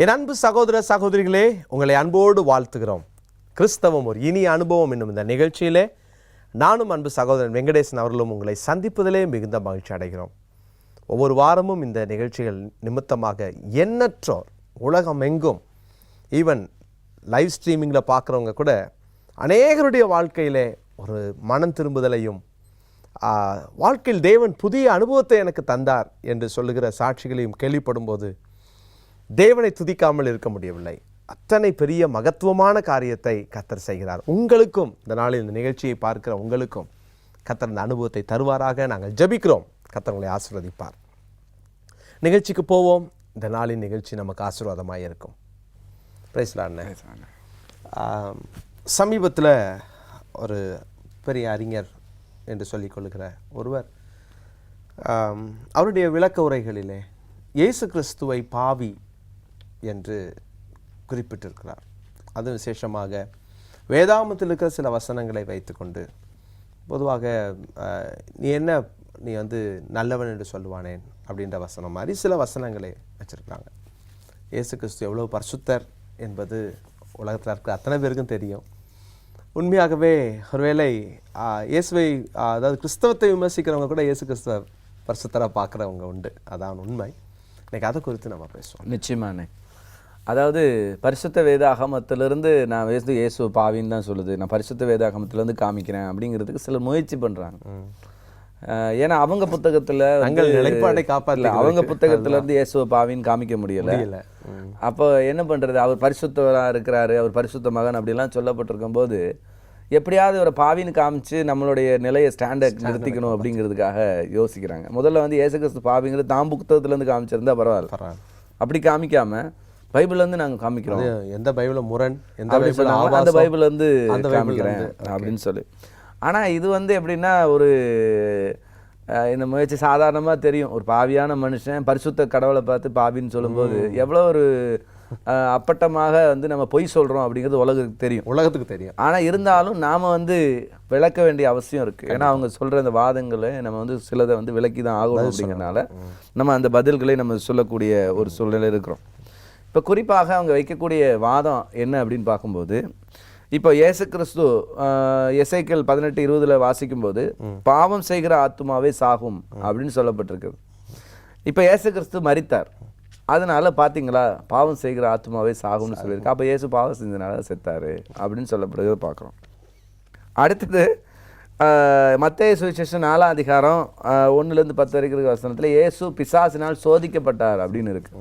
என் அன்பு சகோதர சகோதரிகளே, உங்களை அன்போடு வாழ்த்துகிறோம். கிறிஸ்தவம் ஒரு இனிய அனுபவம் என்னும் இந்த நிகழ்ச்சியிலே நானும் அன்பு சகோதரன் வெங்கடேசன் அவர்களும் உங்களை சந்திப்பதிலே மிகுந்த மகிழ்ச்சி அடைகிறோம். ஒவ்வொரு வாரமும் இந்த நிகழ்ச்சிகள் நிமித்தமாக எண்ணற்றோர் உலகம் எங்கும், ஈவன் லைவ் ஸ்ட்ரீமிங்கில் பார்க்குறவங்க கூட அநேகருடைய வாழ்க்கையிலே ஒரு மனம் திரும்புதலையும் வாழ்க்கையில் தேவன் புதிய அனுபவத்தை எனக்கு தந்தார் என்று சொல்லுகிற சாட்சிகளையும் கேள்விப்படும்போது தேவனை துதிக்காமல் இருக்க முடியவில்லை. அத்தனை பெரிய மகத்துவமான காரியத்தை கர்த்தர் செய்கிறார். உங்களுக்கும் இந்த நாளில் இந்த நிகழ்ச்சியை பார்க்கிற உங்களுக்கும் கர்த்தர் இந்த அனுபவத்தை தருவாராக நாங்கள் ஜெபிக்கிறோம். கர்த்தர் உங்களை ஆசீர்வதிப்பார். நிகழ்ச்சிக்கு போவோம். இந்த நாளின் நிகழ்ச்சி நமக்கு ஆசீர்வாதமாக இருக்கும். Praise Lord. சமீபத்தில் ஒரு பெரிய அறிஞர் என்று சொல்லிக்கொள்கிற ஒருவர் அவருடைய விளக்க உரைகளிலே இயேசு கிறிஸ்துவை பாவி என்று குறிப்பிட்டிருக்கிறார். அது விசேஷமாக வேதாகமத்தில் இருக்கிற சில வசனங்களை வைத்துக்கொண்டு, பொதுவாக நீ நல்லவன் என்று சொல்லுவானேன் அப்படின்ற வசனம் மாதிரி சில வசனங்களை வச்சுருக்காங்க. இயேசு கிறிஸ்து எவ்வளோ பரிசுத்தர் என்பது உலகத்தில் இருக்கிற அத்தனை பேருக்கும் தெரியும். உண்மையாகவே ஒருவேளை இயேசுவை, அதாவது கிறிஸ்தவத்தை விமர்சிக்கிறவங்க கூட இயேசு கிறிஸ்துவ பரிசுத்தராக பார்க்குறவங்க உண்டு. அதான் உண்மை. இன்னைக்கு அதை குறித்து நம்ம பேசுவோம். நிச்சயமானே. அதாவது பரிசுத்த வேதாகமத்திலிருந்து நான் இயேசு பாவின்னு தான் சொல்லுது, நான் பரிசுத்த வேதாகமத்திலேருந்து காமிக்கிறேன் அப்படிங்கிறதுக்கு சிலர் முயற்சி பண்ணுறாங்க. ஏன்னா அவங்க புத்தகத்தில் நிலைப்பாட்டை காப்பாற்றல, அவங்க புத்தகத்திலேருந்து இயேசுவை பாவின்னு காமிக்க முடியலை. அப்போ என்ன பண்ணுறது? அவர் பரிசுத்தவராக இருக்கிறாரு, அவர் பரிசுத்த மகன் அப்படிலாம் சொல்லப்பட்டிருக்கும் போது எப்படியாவது ஒரு பாவின்னு காமிச்சு நம்மளுடைய நிலையை ஸ்டாண்டர்ட் நிறுத்திக்கணும் அப்படிங்கிறதுக்காக யோசிக்கிறாங்க. முதல்ல இயேசு கிறிஸ்து பாவிங்கிறது தாம் புத்தகத்துலேருந்து காமிச்சிருந்தா பரவாயில்ல. அப்படி காமிக்காமல் பைபிள்லேருந்து நாங்கள் காமிக்கிறோம். எந்த பைபிள் முரண், அந்த பைபிள்லேருந்து காமிக்கிறேன் அப்படின்னு சொல்லி. ஆனால் இது எப்படின்னா, ஒரு இந்த முயற்சி சாதாரணமாக தெரியும். ஒரு பாவியான மனுஷன் பரிசுத்த கடவுளை பார்த்து பாவின்னு சொல்லும்போது எவ்வளோ ஒரு அப்பட்டமாக நம்ம பொய் சொல்கிறோம் அப்படிங்கிறது உலகத்துக்கு தெரியும். ஆனால் இருந்தாலும் நாம் விளக்க வேண்டிய அவசியம் இருக்குது. ஏன்னா அவங்க சொல்கிற அந்த வாதங்களை நம்ம சிலதை விளக்கி தான் ஆகணும். அப்படிங்கிறனால நம்ம அந்த பதில்களை நம்ம சொல்லக்கூடிய ஒரு சூழ்நிலை இருக்கிறோம். இப்போ குறிப்பாக அவங்க வைக்கக்கூடிய வாதம் என்ன அப்படின்னு பார்க்கும்போது, இப்போ இயேசு கிறிஸ்து எசேக்கியேல் 18:20 வாசிக்கும்போது பாவம் செய்கிற ஆத்துமாவே சாகும் அப்படின்னு சொல்லப்பட்டிருக்குது. இப்போ இயேசு கிறிஸ்து மரித்தார், அதனால பார்த்தீங்களா பாவம் செய்கிற ஆத்துமாவே சாகும்னு சொல்லியிருக்கு. அப்போ இயேசு பாவம் செஞ்சதுனால செத்தாரு அப்படின்னு சொல்லப்படுறத பார்க்குறோம். அடுத்தது மத்தேயு சுவிசேஷம் 4ஆம் அதிகாரம் 1-10 வரைக்கும் வசனத்தில் இயேசு பிசாசினால் சோதிக்கப்பட்டார் அப்படின்னு இருக்கு.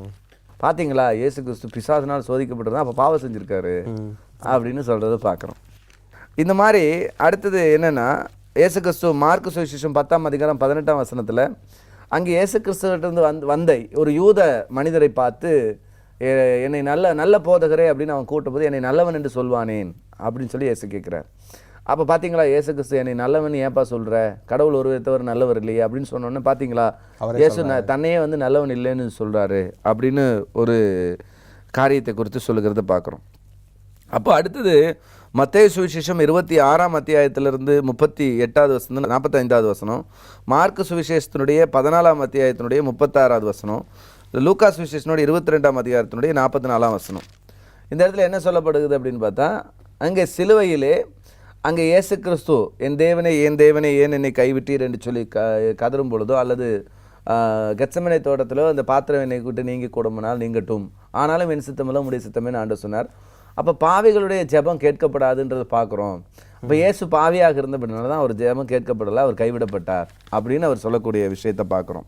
பார்த்தீங்களா, இயேசு கிறிஸ்து பிசாசினால் சோதிக்கப்பட்டது, அப்போ பாவம் செஞ்சுருக்காரு அப்படின்னு சொல்கிறத பார்க்குறோம். இந்த மாதிரி அடுத்தது என்னென்னா, இயேசு கிறிஸ்து மார்க்கு சுவிசேஷம் 10ஆம் அதிகாரம் 18ஆம் வசனத்தில் அங்கே இயேசு கிறிஸ்துவிட்டிருந்து வந்த ஒரு யூத மனிதரை பார்த்து, என்னை நல்ல போதகரே அப்படின்னு அவன் கூட்டும்போது என்னை நல்லவன் என்று சொல்வானேன் அப்படின்னு சொல்லி இயேசு கேட்குறார். அப்போ பார்த்தீங்களா, இயேசு கிறிஸ்து என்னை நல்லவன் ஏப்பா சொல்கிற, கடவுள் ஒருத்தவர் நல்லவர் இல்லையே அப்படின்னு சொன்னோன்னே பார்த்தீங்களா இயேசு தன்னையே நல்லவன் இல்லைன்னு சொல்கிறாரு அப்படின்னு ஒரு காரியத்தை குறித்து சொல்லுகிறத பார்க்குறோம். அப்போ அடுத்தது மத்தேயு சுவிசேஷம் 26ஆம் அத்தியாயத்திலிருந்து 38வது வசனம் 45வது வசனம், மார்க்கு சுவிசேஷத்தினுடைய 14ஆம் அத்தியாயத்தினுடைய 36வது வசனம், லூக்கா சுவிசேஷனுடைய 22ஆம் அதிகாரத்தினுடைய 44ஆம் வசனம். இந்த இடத்துல என்ன சொல்லப்படுகிறது அப்படின்னு பார்த்தா, அங்கே சிலுவையிலே அங்கே இயேசு கிறிஸ்து என் தேவனே ஏன் என்னை கைவிட்டீர் என்று சொல்லி கதரும் பொழுதோ, அல்லது கெத்செமனே தோட்டத்திலோ அந்த பாத்திரம் என்னை விட்டு நீங்கி கூடுமானால் நீங்கட்டும், ஆனாலும் என் சித்தமெல்லாம் உடைய சித்தமே ஆண்டவர் சொன்னார். அப்போ பாவிகளுடைய ஜெபம் கேட்கப்படாதுன்றதை பார்க்குறோம். இப்போ இயேசு பாவியாக இருந்தபடினால தான் அவர் ஜெபம் கேட்கப்படலை, அவர் கைவிடப்பட்டார் அப்படின்னு அவர் சொல்லக்கூடிய விஷயத்தை பார்க்குறோம்.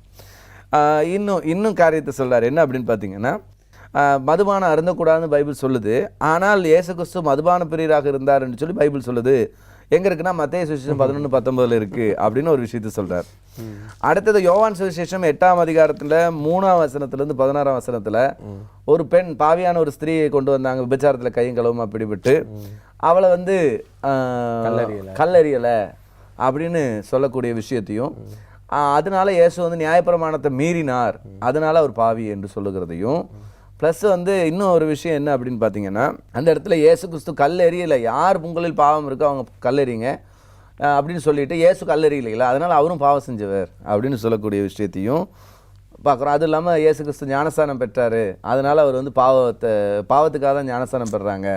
இன்னும் காரியத்தை சொல்கிறார். என்ன அப்படின்னு பார்த்தீங்கன்னா, மதுபானம் அருந்தக்கூடாதுன்னு பைபிள் சொல்லுது, ஆனால் இயேசு கிறிஸ்து மதுபான பிரியராக இருந்தார் என்று சொல்லி பைபிள் சொல்லுது. எங்கே இருக்குன்னா மத்தேயு சுவிசேஷம் 11:19 இருக்குது அப்படின்னு ஒரு விஷயத்த சொல்கிறார். அடுத்தது யோவான் சுவிசேஷம் 8ஆம் அதிகாரத்தில் 3ஆம் வசனத்துலேருந்து 16ஆம் வசனத்தில் ஒரு பெண் பாவியான ஒரு ஸ்திரீயை கொண்டு வந்தாங்க, விபச்சாரத்தில் கையும் களவுமா பிடிபட்டு, அவளை கல்லறியலை அப்படின்னு சொல்லக்கூடிய விஷயத்தையும், அதனால இயேசு நியாயப்பிரமாணத்தை மீறினார், அதனால அவர் பாவி என்று சொல்லுகிறதையும், ப்ளஸ் இன்னும் ஒரு விஷயம் என்ன அப்படின்னு பார்த்தீங்கன்னா, அந்த இடத்துல இயேசு கிறிஸ்து கல்லெறியலை, யார் உங்களில் பாவம் இருக்கோ அவங்க கல்லெறிங்க அப்படின்னு சொல்லிட்டு இயேசு கல்லெறியலைங்களா, அதனால் அவரும் பாவம் செஞ்சவர் அப்படின்னு சொல்லக்கூடிய விஷயத்தையும் பார்க்குறோம். அது இல்லாமல் இயேசு கிறிஸ்து ஞானஸ்தானம் பெற்றார், அதனால் அவர் வந்து பாவத்துக்காக தான் ஞானஸ்தானம் பெறுறாங்க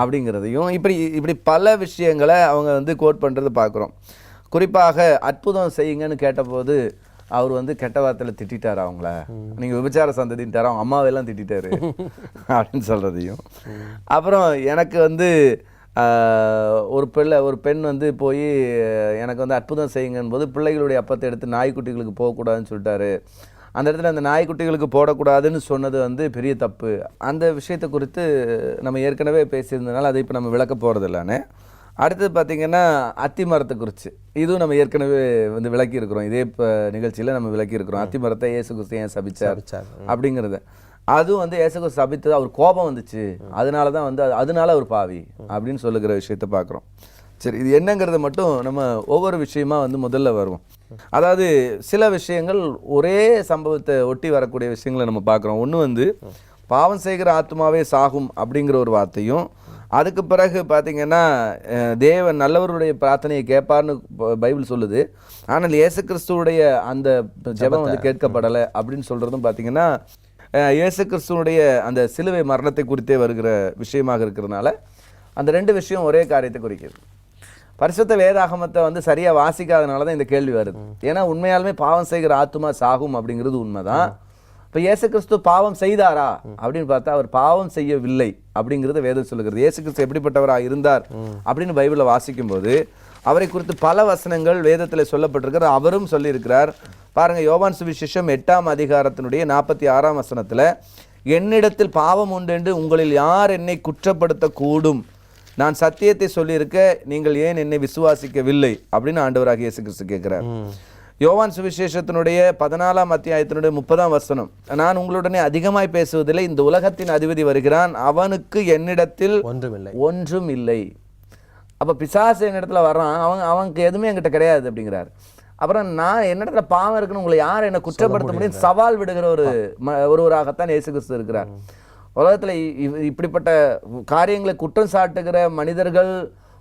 அப்படிங்கிறதையும் இப்படி பல விஷயங்களை அவங்க வந்து கோட் பண்ணுறது பார்க்குறோம். குறிப்பாக அற்புதம் செய்யுங்கன்னு கேட்டபோது அவர் வந்து கெட்ட வார்த்தையில் திட்டார் அவங்கள, நீங்கள் விபச்சார சந்ததின்ட்டார், அவங்க அம்மாவெல்லாம் திட்டாரு அப்படின்னு சொல்கிறதையும். அப்புறம் எனக்கு வந்து ஒரு பெண் வந்து போய் எனக்கு வந்து அற்புதம் செய்யுங்கன்னு போது பிள்ளைகளுடைய அப்பத்தை எடுத்து நாய்க்குட்டிகளுக்கு போகக்கூடாதுன்னு சொல்லிட்டாரு. அந்த இடத்துல அந்த நாய்க்குட்டிகளுக்கு போடக்கூடாதுன்னு சொன்னது வந்து பெரிய தப்பு. அந்த விஷயத்தை குறித்து நம்ம ஏற்கனவே பேசியிருந்ததுனால அதை இப்போ நம்ம விளக்க போகிறதில்லானே. அடுத்தது பார்த்திங்கன்னா அத்தி மரத்தை குறித்து இதுவும் நம்ம ஏற்கனவே வந்து விளக்கியிருக்கிறோம். இதே இப்போ நிகழ்ச்சியில் நம்ம விளக்கியிருக்கிறோம். அத்தி மரத்தை இயேசு கிறிஸ்து ஏன் சபிச்சார் அப்படிங்கிறத. அதுவும் வந்து இயேசு கிறிஸ்து சபித்தது அவர் கோபம் வந்துச்சு, அதனால தான் வந்து அதனால அவர் பாவி அப்படின்னு சொல்லுகிற விஷயத்தை பார்க்குறோம். சரி, இது என்னங்கிறத மட்டும் நம்ம ஒவ்வொரு விஷயமா வந்து முதல்ல வருவோம். அதாவது சில விஷயங்கள் ஒரே சம்பவத்தை ஒட்டி வரக்கூடிய விஷயங்களை நம்ம பார்க்குறோம். ஒன்று வந்து பாவம் செய்கிற ஆத்மாவே சாகும் அப்படிங்கிற ஒரு வார்த்தையும், அதுக்கு பிறகு பார்த்திங்கன்னா தேவன் நல்லவருடைய பிரார்த்தனையை கேட்பார்னு பைபிள் சொல்லுது, ஆனால் இயேசு கிறிஸ்துவுடைய அந்த ஜெபம் வந்து கேட்கப்படலை அப்படின்னு சொல்கிறதும் பார்த்திங்கன்னா இயேசு கிறிஸ்துவனுடைய அந்த சிலுவை மரணத்தை குறித்தே வருகிற விஷயமாக இருக்கிறதுனால அந்த ரெண்டு விஷயம் ஒரே காரியத்தை குறிக்கிறது. பரிசுத்த வேதாகமத்தை வந்து சரியாக வாசிக்காதனால தான் இந்த கேள்வி வருது. ஏன்னா உண்மையாலுமே பாவம் செய்கிற ஆத்துமா சாகும் அப்படிங்கிறது உண்மைதான். இப்போ இயேசு கிறிஸ்து பாவம் செய்தாரா அப்படின்னு பார்த்தா அவர் பாவம் செய்யவில்லை அப்படிங்கிறத வேதம் சொல்லுகிறது. இயேசு கிறிஸ்து எப்படிப்பட்டவராக இருந்தார் அப்படின்னு பைபிளில் வாசிக்கும் போது அவரை குறித்து பல வசனங்கள் வேதத்தில் சொல்லப்பட்டிருக்கிறார். அவரும் சொல்லியிருக்கிறார். பாருங்க, யோவான் சுவிசேஷம் 8ஆம் அதிகாரத்தினுடைய 46ஆம் வசனத்தில், என்னிடத்தில் பாவம் உண்டு என்று உங்களில் யார் என்னை குற்றப்படுத்த கூடும், நான் சத்தியத்தை சொல்லியிருக்க நீங்கள் ஏன் என்னை விசுவாசிக்கவில்லை அப்படின்னு ஆண்டவராகிய இயேசு கிறிஸ்து கேட்கிறார். யோவான் சுவிசேஷத்தினுடைய 14ஆம் அத்தியாயத்தினுடைய 30ஆம் வசனம், நான் உங்களுடனே அதிகமாய் பேசுவதில்லை, இந்த உலகத்தின் அதிபதி வருகிறான், அவனுக்கு என்னிடத்தில் ஒன்றும் இல்லை. அப்போ பிசாசு என்னிடத்துல வர்றான், அவனுக்கு எதுவுமே என்கிட்ட கிடையாது அப்படிங்கிறார். அப்புறம் நான் என்னிடத்துல பாவம் இருக்குன்னு உங்களை யார் என்னை குற்றப்படுத்த முடியும் சவால் விடுகிற ஒருவராகத்தான் இயேசு கிறிஸ்து இருக்கிறார். உலகத்தில் இப்படிப்பட்ட காரியங்களை குற்றம் சாட்டுகிற மனிதர்கள்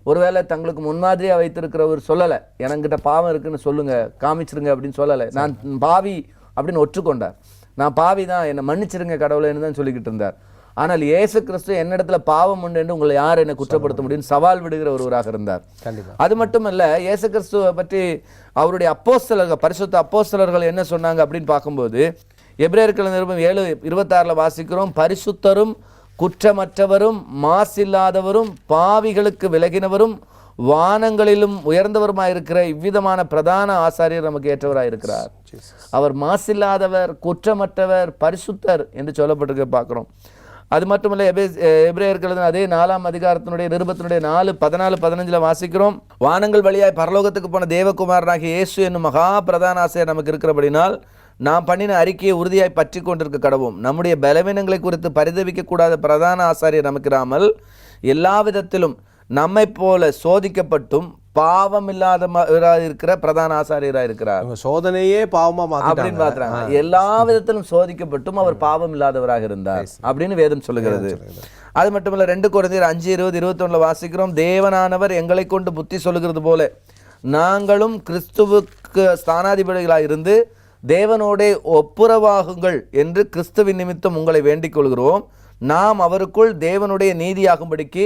ஒருவேளை தங்களுக்கு முன்மாதிரியாக வைத்திருக்கிறவர் சொல்லலை, எனக்கிட்ட பாவம் இருக்குன்னு சொல்லுங்க, காமிச்சிருங்க அப்படின்னு சொல்லலை. நான் பாவி அப்படின்னு ஒற்றுக்கொண்டார். நான் பாவி தான், என்னை மன்னிச்சிருங்க கடவுளைன்னு தான் சொல்லிக்கிட்டு இருந்தார். ஆனால் இயேசு கிறிஸ்து என்னிடத்துல பாவம் உண்டு என்று உங்களை யார் என்னை குற்றப்படுத்த முடியும் சவால் விடுகிற ஒருவராக இருந்தார். அது மட்டுமல்ல, இயேசு கிறிஸ்துவை பற்றி அவருடைய அப்போஸ்தலர்கள், பரிசுத்த அப்போஸ்தலர்கள் என்ன சொன்னாங்க அப்படின்னு பார்க்கும்போது எபிரேயர்கள் நிருபம் 7:26 வாசிக்கிறோம், பரிசுத்தரும் குற்றமற்றவரும் மாசில்லாதவரும் பாவிகளுக்கு விலகினவரும் வானங்களிலும் உயர்ந்தவருமாயிருக்கிற இவ்விதமான பிரதான ஆசாரியர் நமக்கு ஏற்றவராயிருக்கிறார். அவர் மாசில்லாதவர், குற்றமற்றவர், பரிசுத்தர் என்று சொல்லப்பட்டிருக்க பார்க்கிறோம். அது மட்டுமல்ல, எபிரேயர்கள் அதே 4ஆம் அதிகாரத்தினுடைய நிருபத்தினுடைய 4:14-15 வாசிக்கிறோம், வானங்கள் வழியாய் பரலோகத்துக்கு போன தேவகுமாரனாகிய இயேசு என்னும் மகா பிரதான ஆசாரியர் நமக்கு இருக்கிறபடினால் நாம் பண்ணின அறிக்கையை உறுதியாய் பற்றி கொண்டிருக்க கடவும். நம்முடைய பலவீனங்களை குறித்து பரிதவிக்கக்கூடாத பிரதான ஆசாரியர் நமக்கிறாமல் எல்லா விதத்திலும் நம்மை போல சோதிக்கப்பட்டும் பாவம் இல்லாத இருக்கிற பிரதான ஆசாரியராக இருக்கிறார். சோதனையே பாவமா அப்படின்னு பாக்குறாங்க. எல்லா விதத்திலும் சோதிக்கப்பட்டும் அவர் பாவம் இல்லாதவராக இருந்தார் அப்படின்னு வேதம் சொல்லுகிறது. அது மட்டுமல்ல, 2 கொரிந்தியர் 5:20-21 வாசிக்கிறோம், தேவனானவர் எங்களை கொண்டு புத்தி சொல்லுகிறது போல நாங்களும் கிறிஸ்துவுக்கு ஸ்தானாதிபதிகளாக இருந்து தேவனோடே ஒப்புரவாகுங்கள் என்று கிறிஸ்துவின் நிமித்தம் உங்களை வேண்டிக் கொள்கிறோம். நாம் அவருக்குள் தேவனுடைய நீதியாகும்படிக்கு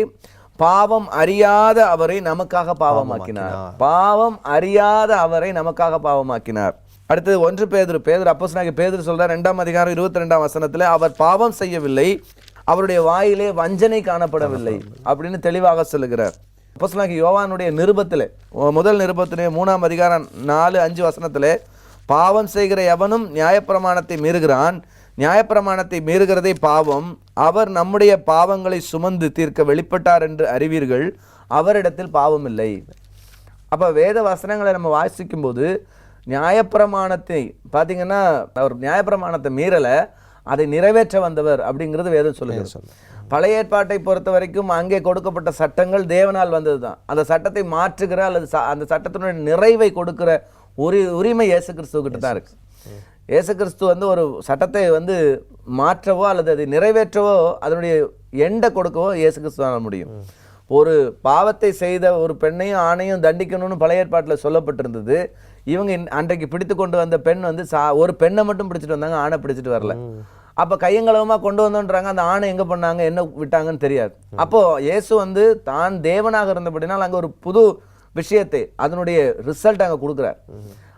பாவம் அறியாத அவரை நமக்காக பாவமாக்கினார். பாவம் அறியாத அவரை நமக்காக பாவமாக்கினார். அடுத்தது 1 பேதுரு அப்போஸ்தலனாகிய பேதுரு சொல்றார் 2ஆம் அதிகாரம் 22ஆம் வசனத்தில், அவர் பாவம் செய்யவில்லை, அவருடைய வாயிலே வஞ்சனை காணப்படவில்லை அப்படின்னு தெளிவாக சொல்லுகிறார். அப்போஸ்தலனாகிய யோவானுடைய நிருபத்தில், முதல் நிருபத்திலே 3ஆம் அதிகாரம் 4-5 வசனத்தில், பாவம் செய்கிற எவனும் நியாயப்பிரமாணத்தை மீறுகிறான், நியாயப்பிரமாணத்தை மீறுகிறதே பாவம், அவர் நம்முடைய பாவங்களை சுமந்து தீர்க்க வெளிப்பட்டார் என்று அறிவீர்கள், அவரிடத்தில் பாவம் இல்லை. அப்போ வேத வசனங்களை நம்ம வாசிக்கும் போது நியாயப்பிரமாணத்தை பார்த்தீங்கன்னா அவர் நியாயப்பிரமாணத்தை மீறலை, அதை நிறைவேற்ற வந்தவர் அப்படிங்கிறது வேதம் சொல்லுகிறது. பழைய ஏற்பாட்டை பொறுத்த வரைக்கும் அங்கே கொடுக்கப்பட்ட சட்டங்கள் தேவனால் வந்தது தான். அந்த சட்டத்தை மாற்றுகிற அல்லது அந்த சட்டத்தினுடைய நிறைவை கொடுக்கிற உரிமை இயேசு கிறிஸ்துவக்கிட்ட தான் இருக்கு. இயேசு கிறிஸ்து வந்து ஒரு சட்டத்தை வந்து மாற்றவோ அல்லது அதை நிறைவேற்றவோ அதனுடைய எண்டை கொடுக்கவோ இயேசு கிறிஸ்துவால் முடியும். ஒரு பாவத்தை செய்த ஒரு பெண்ணையும் ஆணையும் தண்டிக்கணும்னு பழைய ஏற்பாட்டில் சொல்லப்பட்டிருந்தது. இவங்க அன்றைக்கு பிடித்து கொண்டு வந்த பெண் வந்து ஒரு பெண்ணை மட்டும் பிடிச்சிட்டு வந்தாங்க, ஆணை பிடிச்சிட்டு வரல. அப்போ கையங்களவமா கொண்டு வந்தோன்றாங்க, அந்த ஆணை எங்கே பண்ணாங்க, என்ன விட்டாங்கன்னு தெரியாது. அப்போ இயேசு வந்து தான் தேவனாக இருந்தபடினால் அங்கே ஒரு புது விஷயத்தை, அதனுடைய ரிசல்ட் அங்கே கொடுக்குறார்.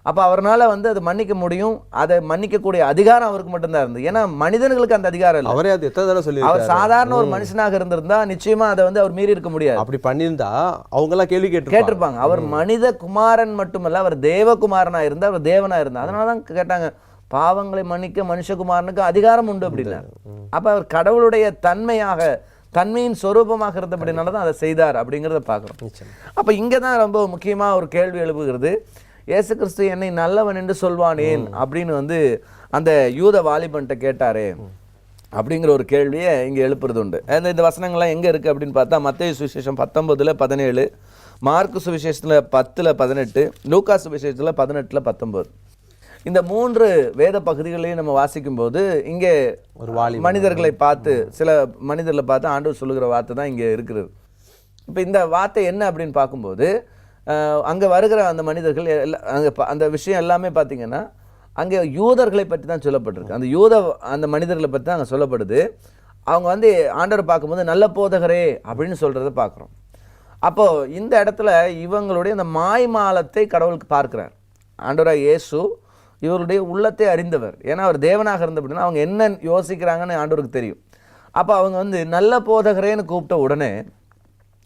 அப்போ அவரால் வந்து அதை மன்னிக்க முடியும். அதை மன்னிக்கக்கூடிய அதிகாரம் அவருக்கு மட்டும்தான் இருந்தது. ஏன்னா மனிதர்களுக்கு அந்த அதிகாரம் இல்லை. அவரே அது எத்தனை தடவை சொல்லி, அவர் சாதாரண ஒரு மனுஷனாக இருந்திருந்தா நிச்சயமா அதை வந்து அவர் மீறி இருக்க முடியாது. அப்படி பண்ணியிருந்தா அவங்க எல்லாம் கேள்வி கேட்டிருப்பாங்க. அவர் மனித குமாரன் மட்டுமல்ல, அவர் தேவகுமாரனா இருந்தா, அவர் தேவனா இருந்தா. அதனாலதான் கேட்டாங்க, பாவங்களை மன்னிக்க மனுஷகுமாரனுக்கு அதிகாரம் உண்டு அப்படின்னாரு. அப்ப அவர் கடவுளுடைய தன்மையின் சொரூபமாக இருந்தபடினாலதான் அதை செய்தார் அப்படிங்கிறத பார்க்கிறோம். அப்ப இங்கதான் ரொம்ப முக்கியமா ஒரு கேள்வி எழுப்புகிறது. இயேசு கிறிஸ்து என்னை நல்லவன் என்று சொல்வானேன் அப்படின்னு வந்து அந்த யூத வாலிபன்ட்ட கேட்டாரே அப்படிங்கிற ஒரு கேள்வியை இங்கே எழுப்புறது உண்டு. இந்த வசனங்கள்லாம் எங்கே இருக்குது அப்படின்னு பார்த்தா மத்தேயு சுவிசேஷம் 19:17, மார்க்கு சுவிசேஷத்தில் 10:18, லூக்கா சுவிசேஷத்தில் 18:19. இந்த 3 வேத பகுதிகளையும் நம்ம வாசிக்கும்போது இங்கே ஒரு மனிதர்களை பார்த்து, சில மனிதர்களை பார்த்து ஆண்டவர் சொல்லுகிற வார்த்தை தான் இங்கே இருக்கிறது. இப்போ இந்த வார்த்தை என்ன அப்படின்னு பார்க்கும்போது அங்கே வருகிற அந்த மனிதர்கள் அங்கே அந்த விஷயம் எல்லாமே பார்த்தீங்கன்னா அங்கே யூதர்களை பற்றி தான் சொல்லப்பட்டிருக்கு. அந்த மனிதர்களை பற்றி தான் அங்கே சொல்லப்படுது. அவங்க வந்து ஆண்டவரை பார்க்கும்போது நல்ல போதகரே அப்படின்னு சொல்கிறத பார்க்குறோம். அப்போது இந்த இடத்துல இவங்களுடைய அந்த மாய்மாலத்தை கடவுளுக்கு பார்க்குறார். ஆண்டவராக இயேசு இவருடைய உள்ளத்தை அறிந்தவர். ஏன்னா அவர் தேவனாக இருந்தபடினா அவங்க என்ன யோசிக்கிறாங்கன்னு ஆண்டவருக்கு தெரியும். அப்போ அவங்க வந்து நல்ல போதகரேன்னு கூப்பிட்ட உடனே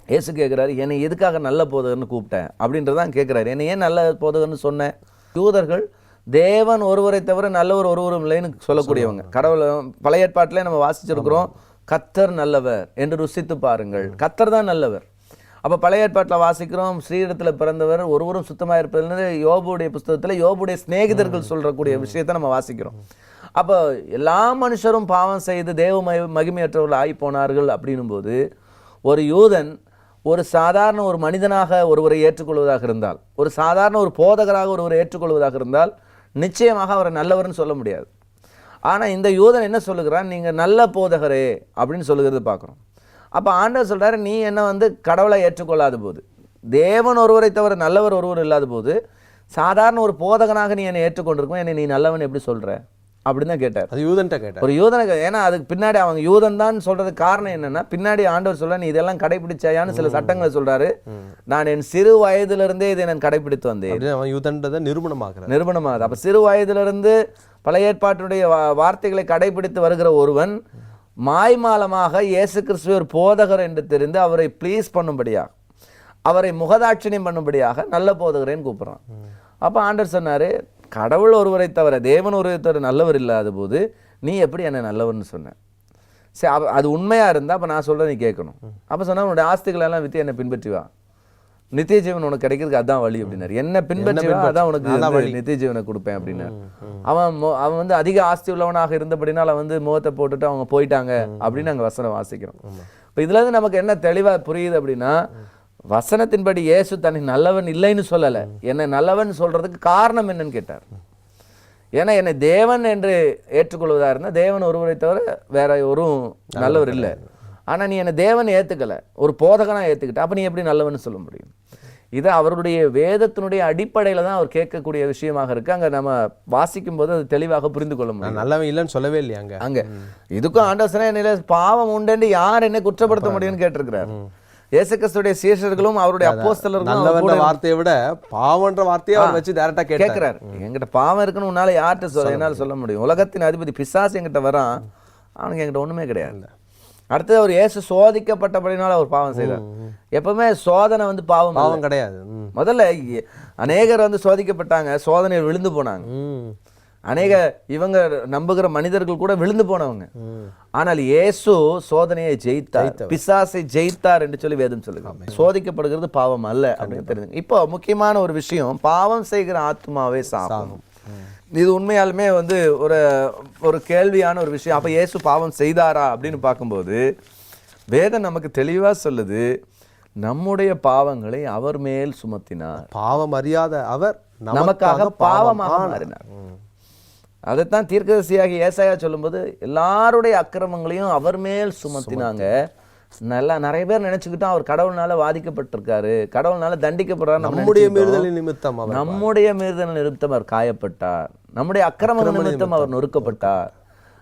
இயேசு கேட்குறாரு, என்னை எதுக்காக நல்ல போதகர்னு கூப்பிட்டேன் அப்படின்றதான் கேட்குறாரு. என்னை ஏன் நல்ல போதகர்னு சொன்னேன்? யூதர்கள் தேவன் ஒருவரை தவிர நல்லவர் ஒருவரும் இல்லைன்னு சொல்லக்கூடியவங்க. கடவுள் பழைய ஏற்பாட்டிலே நம்ம வாசிச்சிருக்கிறோம், கர்த்தர் நல்லவர் என்று ருசித்து பாருங்கள். கர்த்தர் தான் நல்லவர். அப்போ பழைய ஏற்பாட்டில் வாசிக்கிறோம், ஸ்ரீரத்தில் பிறந்தவர் ஒருவரும் சுத்தமாக இருப்பதுன்னு யோபுடைய புஸ்தகத்தில் யோபுடைய சிநேகிதர்கள் சொல்றக்கூடிய விஷயத்தை நம்ம வாசிக்கிறோம். அப்போ எல்லா மனுஷரும் பாவம் செய்து தேவ மகிமையற்றவர்கள் ஆகி போனார்கள் அப்படின்னும் போது ஒரு யூதன் ஒரு சாதாரண ஒரு மனிதனாக ஒருவரை ஏற்றுக்கொள்வதாக இருந்தால், ஒரு சாதாரண ஒரு போதகராக ஒருவரை ஏற்றுக்கொள்வதாக இருந்தால் நிச்சயமாக அவரை நல்லவர்னு சொல்ல முடியாது. ஆனால் இந்த யூதன் என்ன சொல்லுகிறான், நீங்கள் நல்ல போதகரே அப்படின்னு சொல்லுகிறது பார்க்குறோம். அப்போ ஆண்டவர் சொல்கிறாரு, நீ என்ன வந்து கடவுளை ஏற்றுக்கொள்ளாத போது, தேவன் ஒருவரை தவிர நல்லவர் ஒருவர் இல்லாத போது, சாதாரண ஒரு போதகனாக நீ என்னை ஏற்றுக்கொண்டிருக்கும், என்னை நீ நல்லவன் எப்படி சொல்கிற அப்படின்னு தான் கேட்டார். அது யூதன்ட்ட கேட்டார். ஒரு யூதனுக்கு. ஏன்னா அதுக்கு பின்னாடி அவங்க யூதன் தான் சொல்றதுக்கு காரணம் என்னன்னா, பின்னாடி ஆண்டவர் சொல்ல, நீ இதெல்லாம் கடைபிடிச்சாயான்னு சில சட்டங்களை சொல்றாரு. நான் என் சிறு வயதிலிருந்தே இதை நான் கடைபிடித்து வந்தேன். நிரூபணமாகுது. அப்ப சிறு வயதிலிருந்து பழைய ஏற்பாட்டினுடைய வார்த்தைகளை கடைபிடித்து வருகிற ஒருவன் மாய்மாலமாக இயேசு கிறிஸ்துவை ஒரு போதகர் என்று தெரிந்து அவரை ப்ளீஸ் பண்ணும்படியாக, அவரை முகதாட்சணியம் பண்ணும்படியாக நல்ல போதகரேன்னு கூப்பிடுறான். அப்ப ஆண்டவர் சொன்னாரு, கடவுள் ஒருவரை தவிர, தேவன் ஒருவரை தவிர நல்லவர் இல்லாத போது நீ எப்படி என்ன நல்லவர்னு சொன்ன? சரி, அது உண்மையா இருந்தா அப்ப நான் சொல்றதை நீ கேட்கணும். அப்ப சொன்னா, உன்னுடைய ஆஸ்திகள் எல்லாம் வித்து என்னை பின்பற்றி வா, நித்திய ஜீவன் உனக்கு கிடைக்கிறதுக்கு அதான் வழி அப்படின்னாரு. என்ன பின்பற்றி வா, அதான் உனக்கு நித்திய ஜீவனை கொடுப்பேன் அப்படின்னாரு. அவன் வந்து அதிக ஆஸ்தி உள்ளவனாக இருந்தபடினால் அவன் வந்து முகத்தை போட்டுட்டு அவங்க போயிட்டாங்க அப்படின்னு நாங்கள் வசனம் வாசிக்கிறோம். இப்போ இதுல இருந்து நமக்கு என்ன தெளிவா புரியுது அப்படின்னா, வசனத்தின்படி இயேசு தன்னை நல்லவன் இல்லைன்னு சொல்லலை, என்னை நல்லவன் சொல்றதுக்கு காரணம் என்னன்னு கேட்டார். ஏன்னா என்னை தேவன் என்று ஏற்றுக்கொள்வதா இருந்தால் தேவன் ஒருவரை தவிர வேற ஒரு நல்லவர் இல்லை. ஆனால் நீ என்னை தேவன் ஏற்றுக்கலை, ஒரு போதகனா ஏற்றுக்கிட்ட, அப்போ நீ எப்படி நல்லவன் சொல்ல முடியும்? இது அவருடைய வேதத்தினுடைய அடிப்படையில் தான் அவர் கேட்கக்கூடிய விஷயமாக இருக்கு. அங்கே நம்ம வாசிக்கும் போது அது தெளிவாக புரிந்து கொள்ள முடியும். நல்லவன் இல்லைன்னு சொல்லவே இல்லையா அங்கே? இதுக்கும் ஆண்டவசனே என்னில பாவம் உண்டு, யார் என்னை குற்றப்படுத்த முடியும்னு கேட்டிருக்கிறார். இயேசு கிறிஸ்துடைய சீஷர்களும் அவருடைய அப்போஸ்தலர்களும் வார்த்தையை விட பாவம்ன்ற வார்த்தையை அவர் வச்சு டைரக்டா கேட்கிறார். என்கிட்ட பாவம் இருக்குன்னு உன்னால யார்கிட்ட சொல்ல, என்னால சொல்ல முடியும்? உலகத்தின் அதிபதி பிசாசு என்கிட்ட வரான், அவனுக்கு என்கிட்ட ஒண்ணுமே கிடையாது. அடுத்தது அவர் இயேசு சோதிக்கப்பட்டபடினால அவர் பாவம் செய்தார். எப்பவுமே சோதனை வந்து பாவம் கிடையாது. முதல்ல அநேகர் வந்து சோதிக்கப்பட்டாங்க, சோதனையில் விழுந்து போனாங்க. அநேக இவங்க நம்புகிற மனிதர்கள் கூட விழுந்து போனவங்க. ஆனால் இயேசு சோதனையை ஜெயித்தார், பிசாசை ஜெயித்தார் என்று சொல்லி வேதம் சொல்லுங்க. சோதிக்கப்படுகிறது பாவம் அல்ல அப்படின்னு தெரிஞ்சுங்க. இப்போ முக்கியமான ஒரு விஷயம், பாவம் செய்கிற ஆத்மாவே சாகும். இது உண்மையாலுமே வந்து ஒரு கேள்வியான ஒரு விஷயம். அப்ப இயேசு பாவம் செய்தாரா அப்படின்னு பார்க்கும்போது வேதம் நமக்கு தெளிவா சொல்லுது, நம்முடைய பாவங்களை அவர் மேல் சுமத்தினார். பாவம் அறியாத அவர் நமக்காக பாவமாக மாறினார். அதைத்தான் தீர்க்கதரிசியாகி ஏசாயா சொல்லும்போது, எல்லாருடைய அக்கிரமங்களையும் அவர் மேல் சுமத்தினாங்க, நல்லா நிறைய பேர் நினைச்சுக்கிட்டோம் அவர் கடவுள்னால வாதிக்கப்பட்டிருக்காரு, கடவுள்னால தண்டிக்கப்படுறாரு. நம்முடைய மீறுதல் நிமித்தம் நம்முடைய மீறுதல் நிமித்தம் அவர் காயப்பட்டார், நம்முடைய அக்கிரம நிமித்தம் அவர் நொறுக்கப்பட்டார்,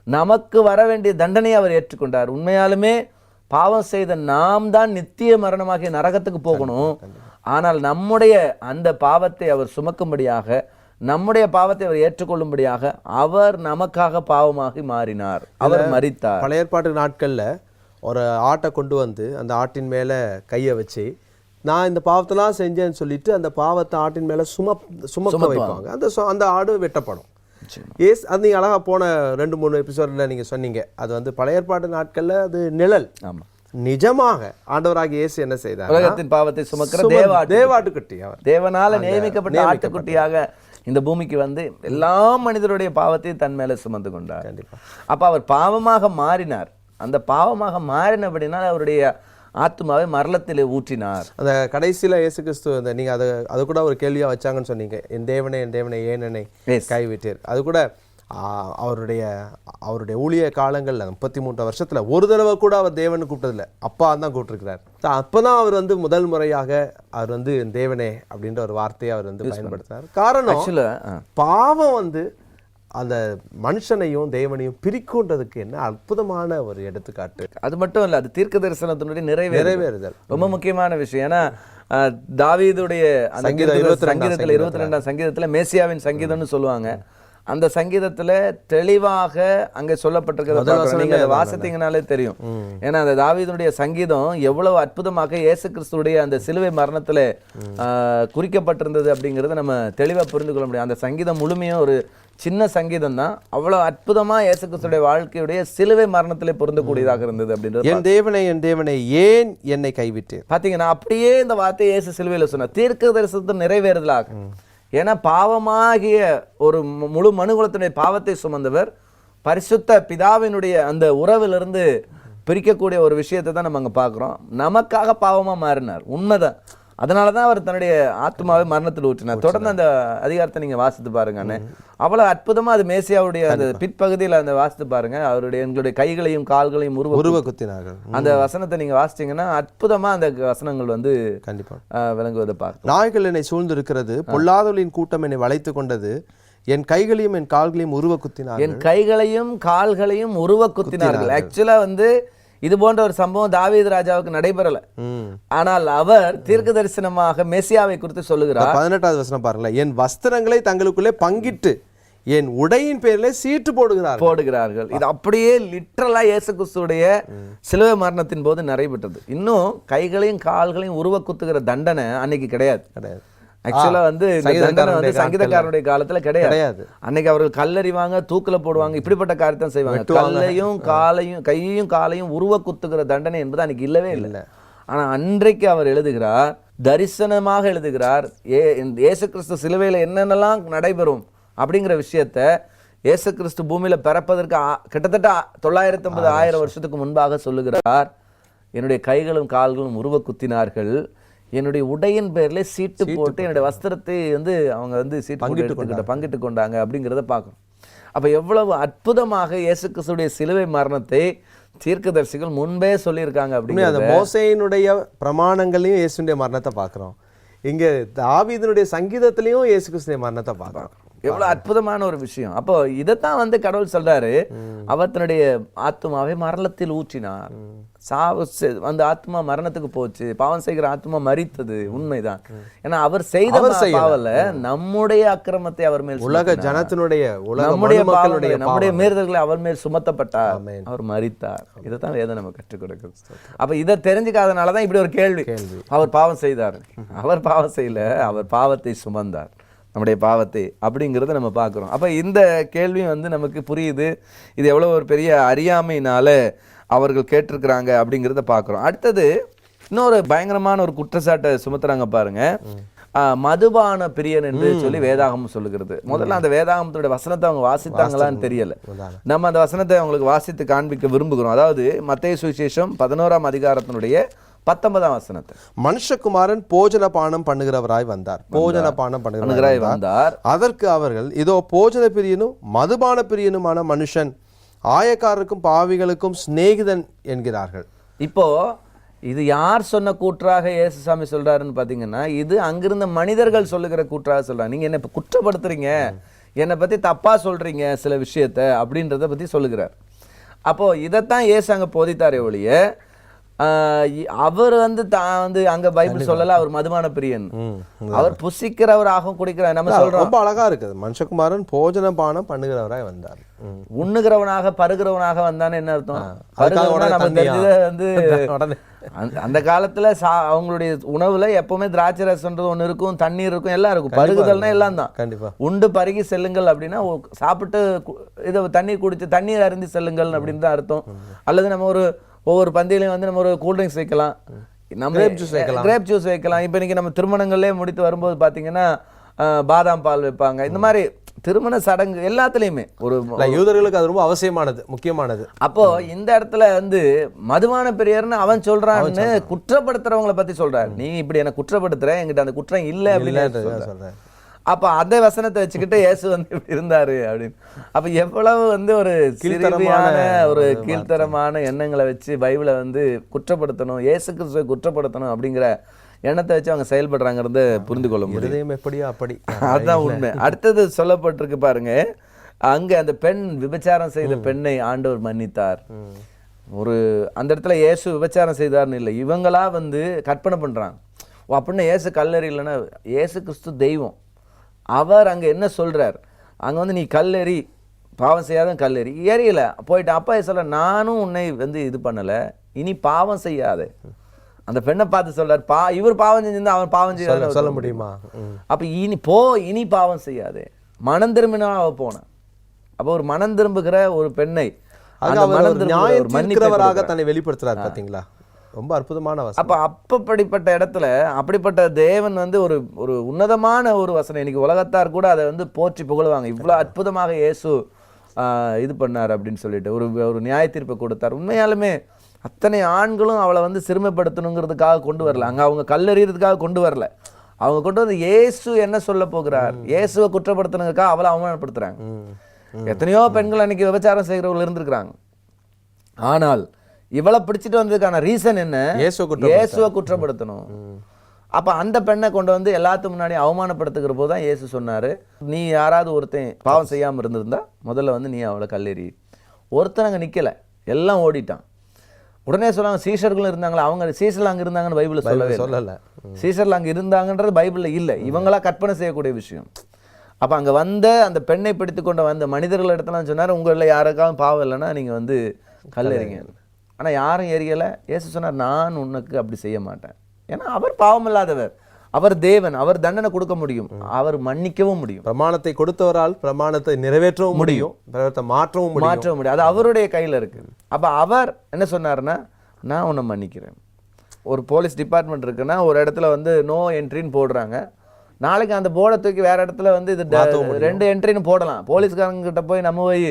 நமக்கு வர வேண்டிய தண்டனையை அவர் ஏற்றுக்கொண்டார். உண்மையாலுமே பாவம் செய்த நாம் தான் நித்திய மரணமாகிய நரகத்துக்கு போகணும். ஆனால் நம்முடைய அந்த பாவத்தை அவர் சுமக்கும்படியாக, நம்முடைய பாவத்தை அவர் ஏற்றுக்கொள்ளும்படியாக அவர் நமக்காக பாவமாகி மாறினார், அவர் மரித்தார். பழைய ஏற்பாட்டு நாட்கள்ல ஒரு ஆட்டை கொண்டு வந்து அந்த ஆட்டின் மேல கையை வச்சு நான் இந்த பாவத்தெல்லாம் செஞ்சேன்னு சொல்லிட்டு அந்த பாவத்தை ஆட்டின் மேல சுமக்க வைப்பாங்க. அந்த ஆடு வெட்டப்படும். அது நீங்க அழகா போன 2-3 எபிசோட்ல நீங்க சொன்னீங்க. அது வந்து பழைய ஏற்பாட்டு நாட்கள்ல அது நிழல். ஆமா, நிஜமாக ஆண்டவராகிய இயேசு என்ன செய்தார்? உலகத்தின் பாவத்தை சுமக்கிற தேவாட்டுக்குட்டி, அவர் தேவனால நியமிக்கப்பட்ட ஆட்டுக்குட்டியாக இந்த பூமிக்கு வந்து எல்லா மனிதருடைய பாவத்தையும் தன் மேல சுமந்து கொண்டார். அப்ப அவர் பாவமாக மாறினார். அந்த பாவமாக மாறினபடினால் அவருடைய ஆத்மாவை மரணத்தில் ஊற்றினார். அந்த கடைசியில இயேசு கிறிஸ்து நீங்க அது கூட ஒரு கேள்வியா வச்சாங்கன்னு சொன்னீங்க, என் தேவனே ஏன் என்னை கைவிட்டீர். அது கூட அவருடைய ஊழிய காலங்கள்ல 33 வருஷத்துல ஒரு தடவை கூட அவர் தேவன் கூப்பிட்டதில்லை, அப்பா தான் கூப்பிட்டுருக்கிறார். அப்பதான் அவர் வந்து முதல் முறையாக அவர் வந்து தேவனே அப்படின்ற ஒரு வார்த்தையை அவர் வந்து பயன்படுத்தினார். காரணம் பாவம் வந்து அந்த மனுஷனையும் தேவனையும் பிரிக்குன்றதுக்கு என்ன அற்புதமான ஒரு எடுத்துக்காட்டு. அது மட்டும் இல்ல, அது தீர்க்க தரிசனத்தினுடைய நிறைவேறுதல் ரொம்ப முக்கியமான விஷயம். ஏன்னா தாவீதுடைய சங்கீதத்துல 22ஆம் சங்கீதத்துல மேசியாவின் சங்கீதம்னு சொல்லுவாங்க. அந்த சங்கீதத்துல தெளிவாக அங்க சொல்லப்பட்டிருக்கிறது நீங்க அதை வாசித்தீங்கனாலே தெரியும். ஏன்னா அந்த தாவீதுடைய சங்கீதம் எவ்வளவு அற்புதமாக இயேசு கிறிஸ்துடைய அந்த சிலுவை மரணத்துல குறிக்கப்பட்டிருந்தது அப்படிங்கறத நம்ம தெளிவா புரிந்து கொள்ள முடியும். அந்த சங்கீதம் முழுமையும் ஒரு சின்ன சங்கீதம் தான், அவ்வளவு அற்புதமா இயேசு கிறிஸ்துடைய வாழ்க்கையுடைய சிலுவை மரணத்திலே பொருந்தக்கூடியதாக இருந்தது. அப்படின்றது என் தேவனே ஏன் என்னை கைவிட்டு பாத்தீங்கன்னா அப்படியே இந்த வார்த்தையை இயேசு சிலுவையில சொன்னார், தீர்க்க தரிசனத்தை நிறைவேறுதலாக. ஏன்னா பாவமாகிய ஒரு முழு மனுகுலத்தினுடைய பாவத்தை சுமந்தவர் பரிசுத்த பிதாவினுடைய அந்த உறவிலிருந்து பிரிக்கக்கூடிய ஒரு விஷயத்தை தான் நம்ம அங்க பாக்குறோம். நமக்காக பாவமா மாறினார், உண்மைதான். அதனாலதான் அவர் தன்னுடைய ஆத்மாவை மரணத்தில் ஊற்றினார். தொடர்ந்து அந்த அதிகாரத்தை நீங்க வாசித்து பாருங்க. அவ்வளவு அற்புதமா அது மேசியாவுடைய அந்த பிற்பகுதியில் அந்த வாசித்து பாருங்க. அவருடைய எங்களுடைய கைகளையும் கால்களையும் உருவ குத்தினார்கள். அந்த வசனத்தை நீங்க வாசிச்சீங்கன்னா அற்புதமா அந்த வசனங்கள் வந்து கண்டிப்பா விளங்குவதை பார்க்க. நாய்கள் என்னை சூழ்ந்திருக்கிறது, பொல்லாதவர்களின் கூட்டம் என்னை வளைத்து கொண்டது, என் கைகளையும் என் கால்களையும் உருவ குத்தினார்கள். என் கைகளையும் கால்களையும் உருவ குத்தினார்கள். ஆக்சுவலா வந்து இது போன்ற ஒரு சம்பவம் தாவீது ராஜாவுக்கு நடைபெறல. ஆனால் அவர் தீர்க்க தரிசனமாக மெசியாவை குறித்து சொல்லுகிறார். 18வது வசனம் பாருங்களேன், என் வஸ்திரங்களை தங்களுக்குள்ளே பங்கிட்டு என் உடையின் பேரிலே சீட்டு போடுகிறார்கள். இது அப்படியே லிட்டரலா இயேசு கிறிஸ்துவுடைய சிலுவை மரணத்தின் போது நடைபெற்றது. இன்னும் கைகளையும் கால்களையும் உருவ குத்துகிற தண்டனை அன்னைக்கு கிடையாது. ஆக்சுவலா வந்து சங்கீதக்காரனுடைய காலத்துல கிடையாது. அன்னைக்கு அவர்கள் கல்லறிவாங்க, தூக்குல போடுவாங்க, இப்படிப்பட்ட காரியத்தை செய்வாங்க. கல்லையும் காலையும் கையையும் காலையும் உருவ குத்துகிற தண்டனை என்பது அன்னைக்கு இல்லவே இல்லை. ஆனா அன்றைக்கு அவர் எழுதுகிறார், தரிசனமாக எழுதுகிறார், இயேசு கிறிஸ்து சிலுவையில என்னென்னலாம் நடைபெறும் அப்படிங்கிற விஷயத்த இயேசு கிறிஸ்து பூமியில பிறப்பதற்கு கிட்டத்தட்ட 950 வருஷத்துக்கு முன்பாக சொல்லுகிறார். என்னுடைய கைகளும் கால்களும் உருவ குத்தினார்கள், என்னுடைய உடையின் பேர்ல சீட்டு போட்டு என்னுடைய வஸ்திரத்தை வந்து அவங்க வந்து பங்கிட்டு கொண்டாங்க அப்படிங்கிறத பார்க்கணும். அப்ப எவ்வளவு அற்புதமாக இயேசு கிறிஸ்துடைய சிலுவை மரணத்தை தீர்க்கதரிசிகள் முன்பே சொல்லியிருக்காங்க. அப்படின்னு அந்த மோசேயினுடைய பிரமாணங்களையும் இயேசுடைய மரணத்தை பார்க்கிறோம். இங்க தாவீதுனுடைய சங்கீதத்திலையும் இயேசு கிறிஸ்துடைய மரணத்தை பார்க்கிறோம். எவ்வளவு அற்புதமான ஒரு விஷயம். அப்போ இதைத்தான் வந்து கடவுள் சொல்றாரு, அவர் தன்னுடைய ஆத்மாவை மரணத்தில் ஊற்றினார். சாவு அந்த ஆத்மா மரணத்துக்கு போச்சு, பாவம் செய்கிற ஆத்மா மரித்தது உண்மைதான். ஏன்னா அவர் செய்த பாவல நம்முடைய அக்கிரமத்தை அவர் மேல், உலக ஜனத்தினுடைய நம்முடைய மீறுதல்களை அவர் மேல் சுமத்தப்பட்டார், அவர் மரித்தார். இதைத்தான் வேதம் நம்ம கற்றுக் கொடுக்குது. அப்ப இதை தெரிஞ்சுக்காதனாலதான் இப்படி ஒரு கேள்வி, அவர் பாவம் செய்தார். அவர் பாவம் செய்யல, அவர் பாவத்தை சுமந்தார், நம்முடைய பாவத்தை, அப்படிங்கிறத நம்ம பார்க்குறோம். அப்போ இந்த கேள்வி வந்து நமக்கு புரியுது, இது எவ்வளோ ஒரு பெரிய அறியாமையினால அவர்கள் கேட்டிருக்கிறாங்க அப்படிங்கிறத பார்க்குறோம். அடுத்தது இன்னொரு பயங்கரமான ஒரு குற்றச்சாட்டை சுமத்துறாங்க பாருங்க, மதுபான பிரியன் என்று சொல்லி வேதாகமம் சொல்லுகிறது. முதல்ல அந்த வேதாகமத்துடைய வசனத்தை அவங்க வாசித்தாங்களான்னு தெரியல. நம்ம அந்த வசனத்தை அவங்களுக்கு வாசித்து காண்பிக்க விரும்புகிறோம். அதாவது மத்தேயு சுவிசேஷம் 11ஆம் அதிகாரத்தினுடைய 19ஆம் வசனத்தை, மனுஷகுமாரன் போஜன பானம் பண்ணுகிறவராய் வந்தார், போஜன பானம் பண்ணுகிறவராய் வந்தார். அதற்கு அவர்கள், இதோ போஜன பிரியனும் மதுபான பிரியனுமான மனுஷன் ஆயக்காரருக்கும் பாவிகளுக்கும் சிநேகிதன் என்கிறார்கள். இப்போ இது யார் சொன்ன கூற்றாக இயேசுசாமி சொல்றாருன்னு பாத்தீங்கன்னா, இது அங்கிருந்த மனிதர்கள் சொல்லுகிற கூற்றாக சொல்றாங்க. நீங்க என்ன இப்ப குற்றப்படுத்துறீங்க, என்னை பத்தி தப்பா சொல்றீங்க சில விஷயத்த அப்படின்றத பத்தி சொல்லுகிறார். அப்போ இதைத்தான் இயேசு அங்க போதித்தாரே ஒழிய, அவர் வந்து அங்க பைபிள் சொல்லல அவர் மதுபான பிரியன், அவர் புசிக்கிறவராகவும் குடிக்கிறார். நம்ம சொல்றோம் ரொம்ப அழகா இருக்குது, மனுஷகுமாரன் போஜன பானம் பண்ணுகிறவராய் வந்தார். உண்ணுகிறவனாக பருகிறவனாக வந்தான்னு என்ன அர்த்தம்? பருகிறவனா நம்ம தெரிஞ்சது வந்து அந்த காலத்துல அவங்களுடைய உணவுல எப்பவுமே திராட்சை ரசம்ன்றது ஒண்ணு இருக்கும், தண்ணீர் இருக்கும், எல்லாம் இருக்கும். பருகுதல்னா எல்லாம் தான். கண்டிப்பா உண்டு பருகி செல்லுங்கள் அப்படின்னா சாப்பிட்டு இதை தண்ணீர் குடிச்சு தண்ணீர் அருந்தி செல்லுங்கள் அப்படின்னு தான் அர்த்தம். அல்லது நம்ம ஒவ்வொரு பந்தியிலையும் வந்து நம்ம ஒரு கூல்ட்ரிங்க்ஸ் வைக்கலாம், நம்ம கிரேப் ஜூஸ் வைக்கலாம். இப்போ இன்னைக்கு நம்ம திருமணங்கள்லேயே முடித்து வரும்போது பார்த்தீங்கன்னா பாதாம் பால் வைப்பாங்க. இந்த மாதிரி திருமண சடங்கு எல்லாத்துலேயுமே ஒரு யூதர்களுக்கு அது ரொம்ப அவசியமானது, முக்கியமானது. அப்போ இந்த இடத்துல வந்து மதுபான பிரியர்னு அவன் சொல்றான்னு குற்றப்படுத்துறவங்களை பத்தி சொல்றாரு. நீ இப்படி என்ன குற்றப்படுத்துற, என்கிட்ட அந்த குற்றம் இல்லை அப்படின்னு சொல்றேன். அப்ப அதே வசனத்தை வச்சுக்கிட்டு இயேசு வந்து இப்படி இருந்தாரு அப்படின்னு. அப்ப எவ்வளவு வந்து ஒரு கீழ்த்தரமான எண்ணங்களை வச்சு பைபிளை வந்து குற்றப்படுத்தணும், இயேசு கிறிஸ்துவை குற்றப்படுத்தணும் அப்படிங்கிற எண்ணத்தை வச்சு அவங்க செயல்படுறாங்கிறத புரிந்து கொள்ள முடியும். எப்படியோ அப்படி, அதுதான் உண்மை. அடுத்தது சொல்லப்பட்டிருக்கு பாருங்க, அங்க அந்த பெண் விபச்சாரம் செய்த பெண்ணை ஆண்டவர் மன்னித்தார். அந்த இடத்துல இயேசு விபச்சாரம் செய்தார்னு இல்லை, இவங்களா வந்து கற்பனை பண்றாங்க. அப்படின்னா இயேசு கல்லறி இல்லைன்னா இயேசு கிறிஸ்து தெய்வம். அவர் அங்க என்ன சொல்றார், அங்க வந்து நீ கல்லெறி, பாவம் செய்யாத கல்லெறி, எரியல போயிட்டு அப்பா சொல்ல நானும் உன்னை வந்து இது பண்ணல, இனி பாவம் செய்யாத. அந்த பெண்ணை பார்த்து சொல்றார், இவர் பாவம் செஞ்சிருந்தா அவன் பாவம் செய்யாத சொல்ல முடியுமா? அப்ப இனி பாவம் செய்யாதே, மனம் திரும்பினா அவ போன. அப்ப ஒரு மனம் திரும்புகிற ஒரு பெண்ணை தன்னை வெளிப்படுத்துறாரு. பாத்தீங்களா, ரொம்ப அற்புதமான வசனம். அப்ப அப்படிப்பட்ட இடத்துல அப்படிப்பட்ட தேவன் வந்து ஒரு உன்னதமான ஒரு வசனம். இன்னைக்கு உலகத்தார் கூட அதை வந்து போற்றி புகழுவாங்க, இவ்வளவு அற்புதமாக இயேசு இது பண்ணார் அப்படின்னு சொல்லிட்டு ஒரு நியாய தீர்ப்பை கொடுத்தார். உண்மையாலுமே அத்தனை ஆண்களும் அவளை வந்து சிறுமைப்படுத்தணுங்கிறதுக்காக கொண்டு வரல, அங்க அவங்க கல்லெறியறதுக்காக கொண்டு வரல. அவங்க கொண்டு வந்து இயேசு என்ன சொல்ல போகிறார், இயேசுவை குற்றப்படுத்தணுங்கிறதுக்காக அவளை அவமானப்படுத்துறாங்க. எத்தனையோ பெண்கள் அன்னைக்கு விபச்சாரம் செய்கிறவர்கள் இருந்திருக்கிறாங்க. ஆனால் இவளை பிடிச்சிட்டு வந்ததுக்கான ரீசன் என்ன, இயேசுவை குற்றப்படுத்தணும். அப்ப அந்த பெண்ணை கொண்டு வந்து எல்லாத்துக்கு முன்னாடி அவமானப்படுத்துகிற போது தான் இயேசு சொன்னாரு, நீ யாராவது ஒருத்தன் பாவம் செய்யாம இருந்திருந்தா முதல்ல வந்து நீ அவளை கல்லெறி. ஒருத்தன் அங்க நிக்கல, எல்லாம் ஓடிட்டான். உடனே சொன்னாங்க சீஷர்களும் இருந்தாங்களா, அவங்க சீஷர்ல அங்க இருந்தாங்கன்னு பைபிள் சொல்லல. சீஷர்ல அங்க இருந்தாங்கன்றது பைபிள்ல இல்லை, இவங்களா கற்பனை செய்யக்கூடிய விஷயம். அப்ப அங்க வந்த அந்த பெண்ணை பிடித்து கொண்டு வந்த மனிதர்கள் இடத்துல சொன்னார், உங்கள யாருக்காவது பாவம் இல்லைன்னா நீங்க வந்து கல்லெறிங்க. ஆனா யாரும் எரியல. இயேசு சொன்னார், நான் உனக்கு அப்படி செய்ய மாட்டேன். ஏன்னா அவர் பாவம் இல்லாதவர், அவர் தேவன், அவர் தண்டனை கொடுக்க முடியும், அவர் மன்னிக்கவும் முடியும். பிரமாணத்தை கொடுத்தவரால் பிரமாணத்தை நிறைவேற்றவும் முடியும், மாற்றவும் முடியும். அது அவருடைய கையில இருக்கு. அப்ப அவர் என்ன சொன்னாருன்னா, நான் உன்னை மன்னிக்கிறேன். ஒரு போலீஸ் டிபார்ட்மெண்ட் இருக்குன்னா ஒரு இடத்துல வந்து நோ என்ட்ரின்னு போடுறாங்க, நாளைக்கு அந்த போர்டை தூக்கி வேற இடத்துல வந்து இது 2 என்ட்ரின்னு போடலாம். போலீஸ்காரங்க கிட்ட போய் நம்ம போய்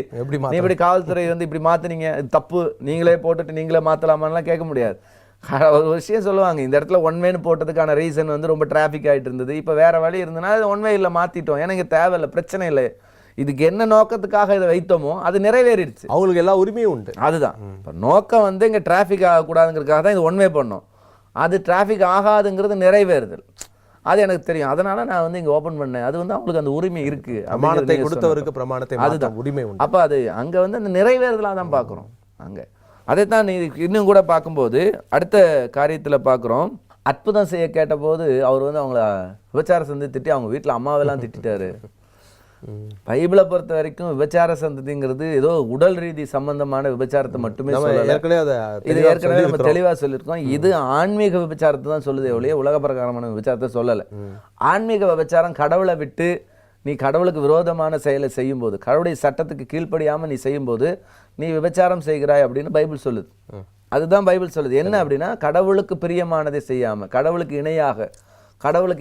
நீ இப்படி காவல்துறை வந்து இப்படி மாத்துனீங்க, இது தப்பு, நீங்களே போட்டுட்டு நீங்களே மாத்தலாமான்லாம் கேட்க முடியாது. ஒரு விஷயம் சொல்லுவாங்க, இந்த இடத்துல ஒன்வேன்னு போட்டதுக்கான ரீசன் வந்து ரொம்ப டிராஃபிக் ஆகிட்டு இருந்தது, இப்போ வேற வழி இருந்ததுன்னா அது ஒன்வே இல்லை மாத்திட்டோம், எனக்கு தேவையில்லை, பிரச்சனை இல்லை, இதுக்கு என்ன நோக்கத்துக்காக இதை வைத்தோமோ அது நிறைவேறிடுச்சு, அவங்களுக்கு எல்லா உரிமையும் உண்டு. அதுதான் இப்போ நோக்கம் வந்து இங்கே டிராஃபிக் ஆகக்கூடாதுங்கிறதுக்காக தான் இது ஒன்வே பண்ணோம். அது டிராஃபிக் ஆகாதுங்கிறது நிறைவேறுதல், அது எனக்கு தெரியும், அதனால நான் வந்து இங்கே ஓப்பன் பண்ணேன். அது வந்து அவங்களுக்கு அந்த உரிமை இருக்கு, பிரமாணத்தை கொடுத்தவருக்கு பிரமாணத்தை, அதுதான் உரிமை உண்டு. அப்போ அது அங்கே வந்து அந்த நிறைவேறுதலாக தான் பார்க்குறோம். அங்கே அதைத்தான் நீ இன்னும் கூட பார்க்கும்போது அடுத்த காரியத்தில் பார்க்குறோம். அற்புதம் செய்ய கேட்டபோது அவர் வந்து அவங்கள விபச்சார சந்ததி திட்டி அவங்க வீட்டில் அம்மாவெல்லாம் திட்டாரு. பைபிளை பொறுத்த வரைக்கும் விபச்சார சந்ததிங்கிறது ஏதோ உடல் ரீதி சம்பந்தமான விபச்சாரத்தை மட்டுமே சொல்லல. இது ஏற்கனவே நம்ம தெளிவாக சொல்லியிருக்கோம். இது ஆன்மீக விபச்சாரத்தை தான் சொல்லுதே ஒழிய உலக பிரகாரமான விபச்சாரத்தை சொல்லலை. ஆன்மீக விபச்சாரம் கடவுளை விட்டு நீ கடவுளுக்கு விரோதமான செயலை செய்யும் போது, கடவுளுடைய சட்டத்துக்கு கீழ்ப்படியாமல் நீ செய்யும் போது நீ விபச்சாரம் செய்கிறாய் அப்படின்னு பைபிள் சொல்லுது. அதுதான் பைபிள் சொல்லுது. என்ன அப்படின்னா, கடவுளுக்கு பிரியமானதை செய்யாம கடவுளுக்கு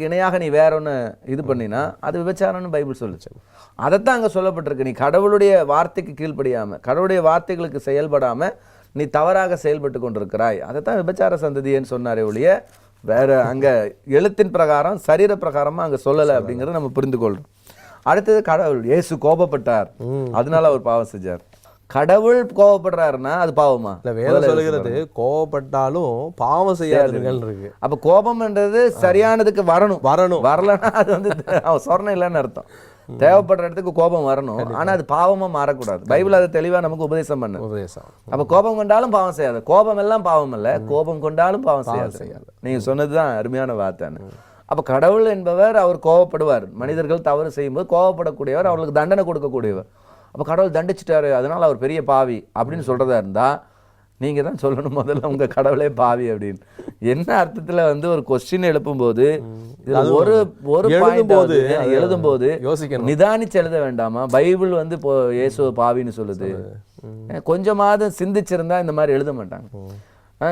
இணையாக நீ வேற ஒன்று இது பண்ணினா அது விபச்சாரம்னு பைபிள் சொல்லுச்சு. அதைத்தான் அங்கே சொல்லப்பட்டிருக்கு. நீ கடவுளுடைய வார்த்தைக்கு கீழ்ப்படியாம கடவுளுடைய வார்த்தைகளுக்கு செயல்படாம நீ தவறாக செயல்பட்டு கொண்டிருக்கிறாய், அதைத்தான் விபச்சார சந்ததின்னு சொன்னாரே ஒழிய வேற அங்க எழுத்தின் பிரகாரம் சரீர பிரகாரமா அங்க சொல்லலை அப்படிங்கிறத நம்ம புரிந்து கொள்றோம். அடுத்தது கடவுள் இயேசு கோபப்பட்டார், அதனால அவர் பாவம் செஞ்சார். கடவுள் கோபப்படுறாருன்னா அது பாவமா? இல்ல, வேதம் சொல்லுகிறது கோபப்பட்டாலும் பாவம் செய்யாதீர்கள் இருக்கு. அப்ப கோபம்ன்றது சரியானதுக்கு வரணும். வரலன்னா அது வந்து சொர்ணம் இல்லைன்னு அர்த்தம். தேவைப்படுற இடத்துக்கு கோபம் வரணும், ஆனா அது பாவமா மாறக்கூடாது. பைபிள் அதை தெளிவா நமக்கு உபதேசம் பண்ணு. அப்ப கோபம் கொண்டாலும் பாவம் செய்யாது. கோபம் எல்லாம் பாவம் இல்ல, கோபம் கொண்டாலும் பாவம் செய்யாது. நீங்க சொன்னதுதான் அருமையான வார்த்தைன்னு. அப்ப கடவுள் என்பவர் அவர் கோபப்படுவார். மனிதர்கள் தவறு செய்யும்போது கோபப்படக்கூடியவர், அவர்களுக்கு தண்டனை கொடுக்கக்கூடியவர். அப்ப கடவுள் தண்டிச்சிட்டாரு, அதனால அவர் பெரிய பாவி அப்படின்னு சொல்றதா இருந்தா நீங்க தான் சொல்லணும் முதல்ல உங்க கடவுளே பாவி அப்படின்னு. என்ன அர்த்தத்துல வந்து ஒரு கொஸ்டின் எழுப்பும் போது ஒரு எழுதும் போது நிதானிச்சு எழுத வேண்டாமா? பைபிள் வந்து இப்போ இயேசு பாவின்னு சொல்லுது. கொஞ்சமாவது சிந்திச்சிருந்தா இந்த மாதிரி எழுத மாட்டாங்க.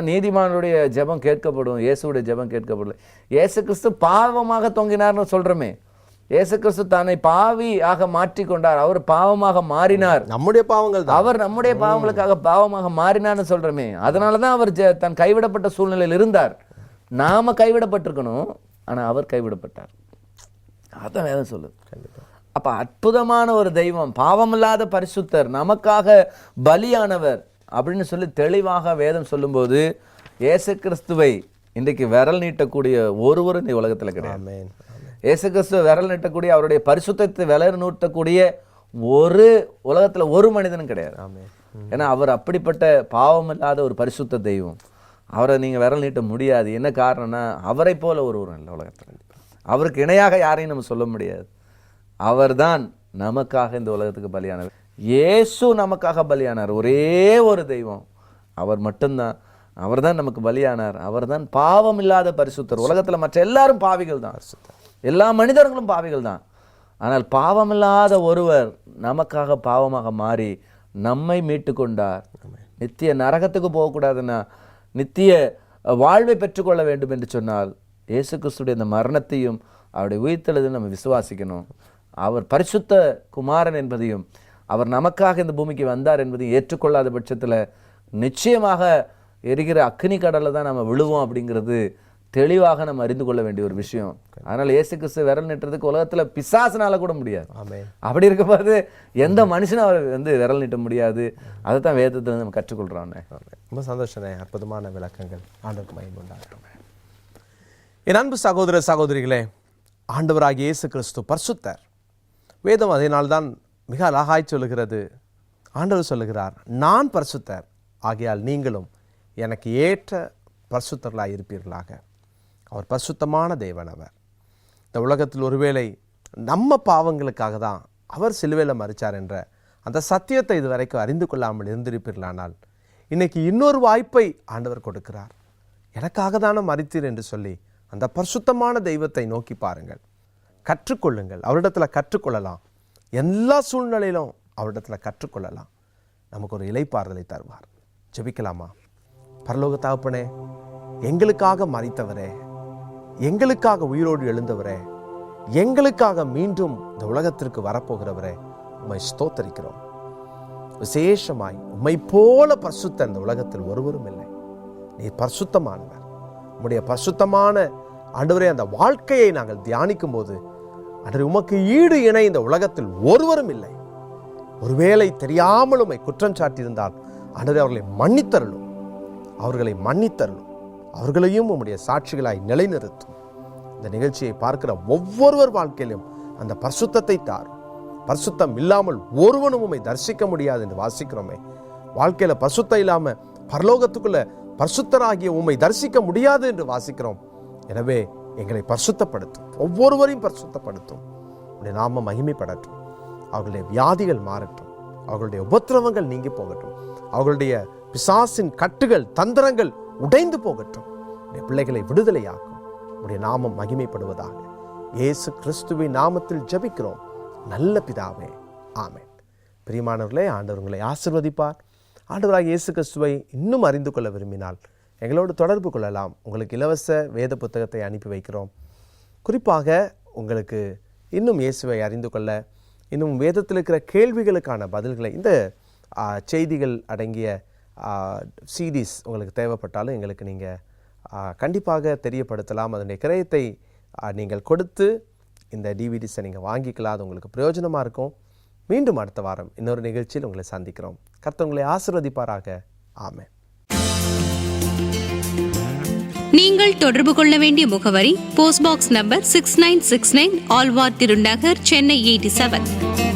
நீதிமானுடைய ஜெபம் கேட்கப்படும், இயேசுடைய ஜெபம் கேட்கப்படும். இயேசு கிறிஸ்து பாவமாக தொங்கினார்னு சொல்றமே, இயேசு கிறிஸ்து தன்னை பாவியாக மாற்றிக்கொண்டார், அவர் பாவமாக மாறினார். நம்முடைய பாவங்கள், அவர் நம்முடைய பாவங்களுக்காக பாவமாக மாறினார்னு சொல்றமே. அதனாலதான் அவர் தன் கைவிடப்பட்ட சூழ்நிலையில் இருந்தார். நாம கைவிடப்பட்டிருக்கணும், ஆனா அவர் கைவிடப்பட்டார். அதான் வேதம் சொல்லுது. அப்ப அற்புதமான ஒரு தெய்வம், பாவமில்லாத பரிசுத்தர், நமக்காக பலியானவர் அப்படின்னு சொல்லி தெளிவாக வேதம் சொல்லும்போது இயேசு கிறிஸ்துவை இன்றைக்கு விரல் நீட்டக்கூடிய ஒருவரும் இந்த உலகத்துல கிடையாது. இயேசு கிறிஸ்துவ விரல் நீட்டக்கூடிய, அவருடைய பரிசுத்தத்தை விரல் நீட்டக்கூடிய ஒரு உலகத்துல ஒரு மனிதனும் கிடையாது. ஏன்னா அவர் அப்படிப்பட்ட பாவம் இல்லாத ஒரு பரிசுத்த தெய்வம். அவரை நீங்க விரல் நீட்ட முடியாது. என்ன காரணம்னா அவரை போல ஒருவரும் இல்லை உலகத்துல. அவருக்கு இணையாக யாரையும் நம்ம சொல்ல முடியாது. அவர்தான் நமக்காக இந்த உலகத்துக்கு பலியானவர். இயேசு நமக்காக பலியானார். ஒரே ஒரு தெய்வம் அவர் மட்டும்தான். அவர் தான் நமக்கு பலியானார். அவர் தான் பாவம் இல்லாத பரிசுத்தர். உலகத்துல மற்ற எல்லாரும் பாவிகள் தான், எல்லா மனிதர்களும் பாவிகள் தான். ஆனால் பாவமில்லாத ஒருவர் நமக்காக பாவமாக மாறி நம்மை மீட்டு கொண்டார். நித்திய நரகத்துக்கு போகக்கூடாதுன்னா நித்திய வாழ்வை பெற்றுக்கொள்ள வேண்டும் என்று சொன்னால் இயேசு கிறிஸ்துடைய இந்த மரணத்தையும் அவருடைய உயிர்த்தெழுதலையும் நம்ம விசுவாசிக்கணும். அவர் பரிசுத்த குமாரன் என்பதையும் அவர் நமக்காக இந்த பூமிக்கு வந்தார் என்பதையும் ஏற்றுக்கொள்ளாத பட்சத்தில் நிச்சயமாக எரிகிற அக்னி கடலை தான் நம்ம விழுவோம் அப்படிங்கிறது தெளிவாக நம்ம அறிந்து கொள்ள வேண்டிய ஒரு விஷயம். அதனால இயேசு கிறிஸ்து விரல் நீட்டுறதுக்கு உலகத்துல பிசாசுனால கூட முடியாது. அப்படி இருக்கும்போது எந்த மனுஷனும் அவர் வந்து விரல் நீட்ட முடியாது. அதை தான் வேதத்துல நம்ம கற்றுக்கொள்றோம். ரொம்ப சந்தோஷனே, அற்புதமான விளக்கங்கள். ஆண்டவருக்கு மகிமை உண்டாகட்டும். என் அன்பு சகோதர சகோதரிகளே, ஆண்டவராகிய இயேசு கிறிஸ்து பரிசுத்தர். வேதம் அதனால்தான் மிக அழகாய் சொல்லுகிறது. ஆண்டவர் சொல்லுகிறார், நான் பரிசுத்தர் ஆகையால் நீங்களும் எனக்கு ஏற்ற பரிசுத்தர்களாக இருப்பீர்களாக. அவர் பரிசுத்தமான தேவன். அவர் இந்த உலகத்தில் ஒருவேளை நம்ம பாவங்களுக்காக தான் அவர் சிலுவையில் மரித்தார் என்ற அந்த சத்தியத்தை இதுவரைக்கும் அறிந்து கொள்ளாமல் இருந்திருப்பீர்களானால் இன்னைக்கு இன்னொரு வாய்ப்பை ஆண்டவர் கொடுக்கிறார். எனக்காக தானே மரித்தீர் என்று சொல்லி அந்த பரிசுத்தமான தெய்வத்தை நோக்கி பாருங்கள், கற்றுக்கொள்ளுங்கள். அவரிடத்தில் கற்றுக்கொள்ளலாம். எல்லா சூழ்நிலையிலும் அவரிடத்தில் கற்றுக்கொள்ளலாம். நமக்கு ஒரு இளைப்பாறுதலை தருவார். ஜெபிக்கலாமா? பரலோக தகப்பனே, எங்களுக்காக மரித்தவரே, எங்களுக்காக உயிரோடு எழுந்தவரே, எங்களுக்காக மீண்டும் இந்த உலகத்திற்கு வரப்போகிறவரே, உம்மை ஸ்தோத்தரிக்கிறோம். விசேஷமாய் உம்மை போல பரிசுத்த இந்த உலகத்தில் ஒருவரும் இல்லை. நீர் பரிசுத்தமானவர். உம்முடைய பரிசுத்தமான ஆண்டவரே அந்த வாழ்க்கையை நாங்கள் தியானிக்கும் போது ஆண்டவரே, உமக்கு ஈடு இணை இந்த உலகத்தில் ஒருவரும் இல்லை. ஒருவேளை தெரியாமல் உம்மை குற்றம் சாட்டியிருந்தால் ஆண்டவரே அவர்களை மன்னித்தருளும், அவர்களை மன்னித்தருளும், அவர்களையும் உம்முடைய சாட்சிகளாய் நிலைநிறுத்தும். இந்த நிகழ்ச்சியை பார்க்கிற ஒவ்வொருவர் வாழ்க்கையிலும் அந்த பரிசுத்தத்தை தாரும். பரிசுத்தம் இல்லாமல் ஒருவனும் உம்மை தரிசிக்க முடியாது என்று வாசிக்கிறோமே. வாழ்க்கையில பரிசுத்தம் இல்லாம பரலோகத்துக்குள்ள பரிசுத்தராகிய உம்மை தரிசிக்க முடியாது என்று வாசிக்கிறோம். எனவே எங்களை பரிசுத்தப்படுத்தும், ஒவ்வொருவரையும் பரிசுத்தப்படுத்தும். உடைய நாம மகிமைப்படட்டும். அவர்களுடைய வியாதிகள் மாறட்டும், அவர்களுடைய உபத்திரவங்கள் நீங்கி போகட்டும், அவர்களுடைய பிசாசின் கட்டுகள் தந்திரங்கள் உடைந்து போகட்டும். உடைய பிள்ளைகளை விடுதலையாக்கும். உடைய நாமம் மகிமைப்படுவதாக. இயேசு கிறிஸ்துவின் நாமத்தில் ஜெபிக்கிறோம் நல்ல பிதாவே, ஆமென். பிரியமானவர்களே, ஆண்டவர் உங்களை ஆசீர்வதிப்பார். ஆண்டவராக இயேசு கிறிஸ்துவை இன்னும் அறிந்து கொள்ள விரும்பினால் எங்களோடு தொடர்பு கொள்ளலாம். உங்களுக்கு இலவச வேத புத்தகத்தை அனுப்பி வைக்கிறோம். குறிப்பாக உங்களுக்கு இன்னும் இயேசுவை அறிந்து கொள்ள, இன்னும் வேதத்தில் இருக்கிற கேள்விகளுக்கான பதில்களை, இந்த செய்திகள் அடங்கிய சீரீஸ் உங்களுக்கு தேவைப்பட்டாலும் எங்களுக்கு நீங்கள் கண்டிப்பாக தெரியப்படுத்தலாம். அதனுடைய கிரயத்தை நீங்கள் கொடுத்து இந்த டிவிடிஸை நீங்கள் வாங்கிக்கலாம். அது உங்களுக்கு பிரயோஜனமாக இருக்கும். மீண்டும் அடுத்த வாரம் இன்னொரு நிகழ்ச்சியில் உங்களை சந்திக்கிறோம். கர்த்தர் உங்களை ஆசீர்வதிப்பாராக. ஆமென். நீங்கள் தொடர்பு கொள்ள வேண்டிய முகவரி post box number 6969, Alwar Thirunagar, Chennai 87.